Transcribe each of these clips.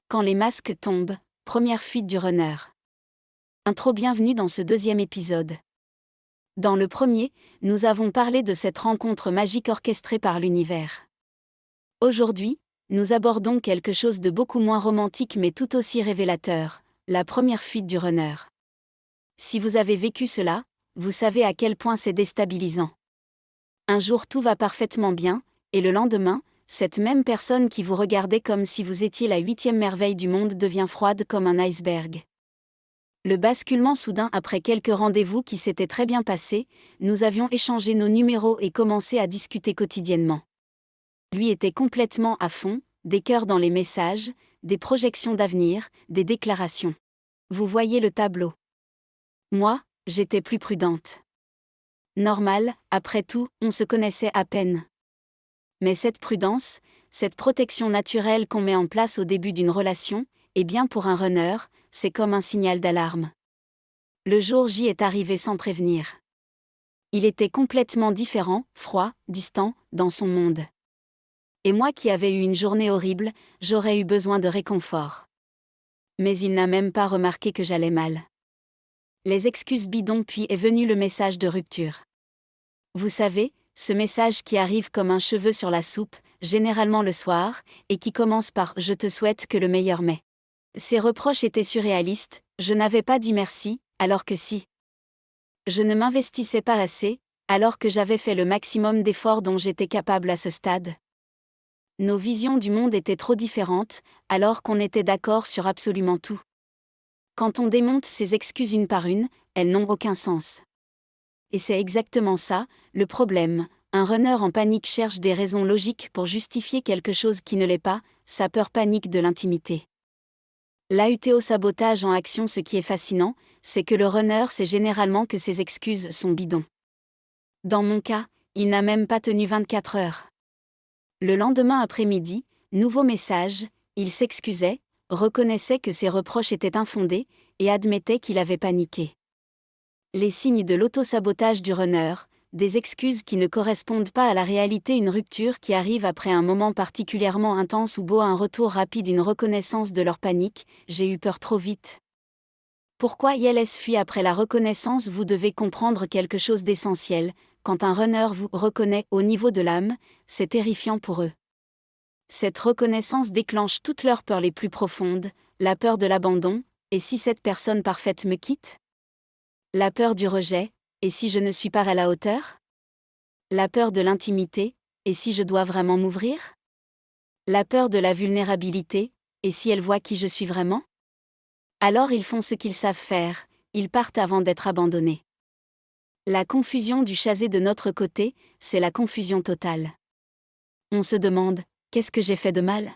Quand les masques tombent, première fuite du runner. Intro. Bienvenue dans ce deuxième épisode. Dans le premier, nous avons parlé de cette rencontre magique orchestrée par l'univers. Aujourd'hui, nous abordons quelque chose de beaucoup moins romantique mais tout aussi révélateur, la première fuite du runner. Si vous avez vécu cela, vous savez à quel point c'est déstabilisant. Un jour tout va parfaitement bien, et le lendemain, cette même personne qui vous regardait comme si vous étiez la 8e merveille du monde devient froide comme un iceberg. Le basculement soudain après quelques rendez-vous qui s'étaient très bien passés, nous avions échangé nos numéros et commencé à discuter quotidiennement. Lui était complètement à fond, des cœurs dans les messages, des projections d'avenir, des déclarations. Vous voyez le tableau. Moi, j'étais plus prudente. Normal, après tout, on se connaissait à peine. Mais cette prudence, cette protection naturelle qu'on met en place au début d'une relation, eh bien pour un runner, c'est comme un signal d'alarme. Le jour J est arrivé sans prévenir. Il était complètement différent, froid, distant, dans son monde. Et moi qui avais eu une journée horrible, j'aurais eu besoin de réconfort. Mais il n'a même pas remarqué que j'allais mal. Les excuses bidons, puis est venu le message de rupture. Vous savez, ce message qui arrive comme un cheveu sur la soupe, généralement le soir, et qui commence par « Je te souhaite que le meilleur mais ». Ces reproches étaient surréalistes, je n'avais pas dit merci, alors que si. Je ne m'investissais pas assez, alors que j'avais fait le maximum d'efforts dont j'étais capable à ce stade. Nos visions du monde étaient trop différentes, alors qu'on était d'accord sur absolument tout. Quand on démonte ces excuses une par une, elles n'ont aucun sens. Et c'est exactement ça, le problème. Un runner en panique cherche des raisons logiques pour justifier quelque chose qui ne l'est pas, sa peur panique de l'intimité. L'auto-sabotage en action. Ce qui est fascinant, c'est que le runner sait généralement que ses excuses sont bidons. Dans mon cas, il n'a même pas tenu 24 heures. Le lendemain après-midi, nouveau message, il s'excusait, reconnaissait que ses reproches étaient infondés, et admettait qu'il avait paniqué. Les signes de l'auto-sabotage du runner, des excuses qui ne correspondent pas à la réalité, une rupture qui arrive après un moment particulièrement intense ou beau, un retour rapide, une reconnaissance de leur panique, j'ai eu peur trop vite. Pourquoi ILS fuit après la reconnaissance? Vous devez comprendre quelque chose d'essentiel, quand un runner vous reconnaît au niveau de l'âme, c'est terrifiant pour eux. Cette reconnaissance déclenche toutes leurs peurs les plus profondes, la peur de l'abandon, et si cette personne parfaite me quitte? La peur du rejet, et si je ne suis pas à la hauteur? La peur de l'intimité, et si je dois vraiment m'ouvrir? La peur de la vulnérabilité, et si elle voit qui je suis vraiment? Alors ils font ce qu'ils savent faire, ils partent avant d'être abandonnés. La confusion du chasé de notre côté, c'est la confusion totale. On se demande, qu'est-ce que j'ai fait de mal?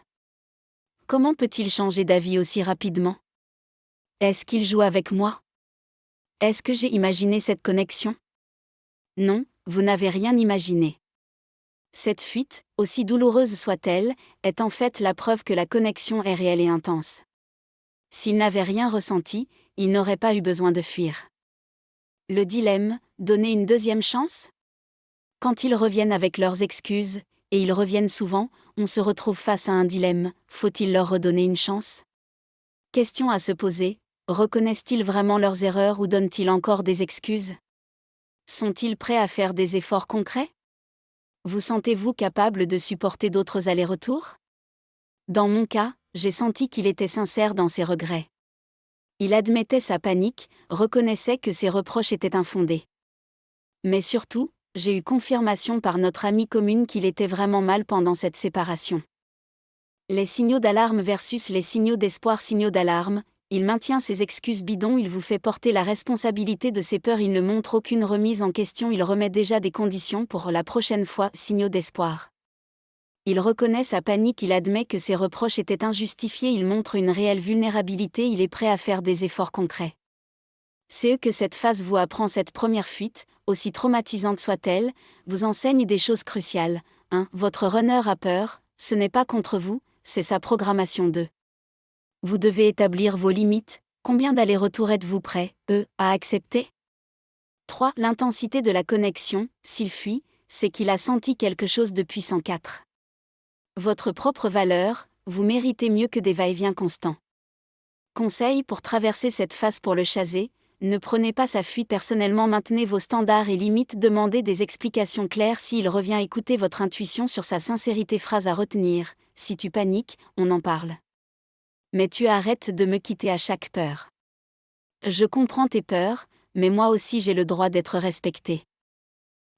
Comment peut-il changer d'avis aussi rapidement? Est-ce qu'il joue avec moi? Est-ce que j'ai imaginé cette connexion? Non, vous n'avez rien imaginé. Cette fuite, aussi douloureuse soit-elle, est en fait la preuve que la connexion est réelle et intense. S'il n'avait rien ressenti, il n'aurait pas eu besoin de fuir. Le dilemme, donner une deuxième chance? Quand ils reviennent avec leurs excuses, et ils reviennent souvent, on se retrouve face à un dilemme, faut-il leur redonner une chance? Question à se poser, reconnaissent-ils vraiment leurs erreurs ou donnent-ils encore des excuses? Sont-ils prêts à faire des efforts concrets? Vous sentez-vous capable de supporter d'autres allers-retours? Dans mon cas, j'ai senti qu'il était sincère dans ses regrets. Il admettait sa panique, reconnaissait que ses reproches étaient infondés. Mais surtout, j'ai eu confirmation par notre amie commune qu'il était vraiment mal pendant cette séparation. Les signaux d'alarme versus les signaux d'espoir. Signaux d'alarme, il maintient ses excuses bidons, il vous fait porter la responsabilité de ses peurs, il ne montre aucune remise en question, il remet déjà des conditions pour la prochaine fois. Signaux d'espoir. Il reconnaît sa panique, il admet que ses reproches étaient injustifiés, il montre une réelle vulnérabilité, il est prêt à faire des efforts concrets. C'est eux que cette phase vous apprend. Cette première fuite, aussi traumatisante soit-elle, vous enseigne des choses cruciales. 1. Votre runner a peur, ce n'est pas contre vous, c'est sa programmation. 2. Vous devez établir vos limites, combien d'allers-retours êtes-vous prêt, à accepter? 3. L'intensité de la connexion, s'il fuit, c'est qu'il a senti quelque chose de puissant. 4. Votre propre valeur, vous méritez mieux que des va-et-vient constants. Conseil pour traverser cette phase pour le chaser, ne prenez pas sa fuite personnellement, maintenez vos standards et limites, demandez des explications claires s'il revient, écoutez votre intuition sur sa sincérité. Phrase à retenir, si tu paniques, on en parle. Mais tu arrêtes de me quitter à chaque peur. Je comprends tes peurs, mais moi aussi j'ai le droit d'être respecté.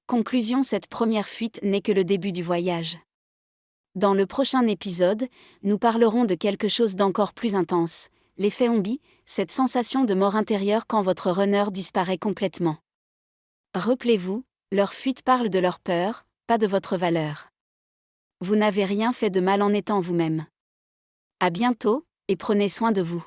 Conclusion, cette première fuite n'est que le début du voyage. Dans le prochain épisode, nous parlerons de quelque chose d'encore plus intense, l'effet zombie, cette sensation de mort intérieure quand votre runner disparaît complètement. Rappelez-vous, leur fuite parle de leur peur, pas de votre valeur. Vous n'avez rien fait de mal en étant vous-même. À bientôt, et prenez soin de vous.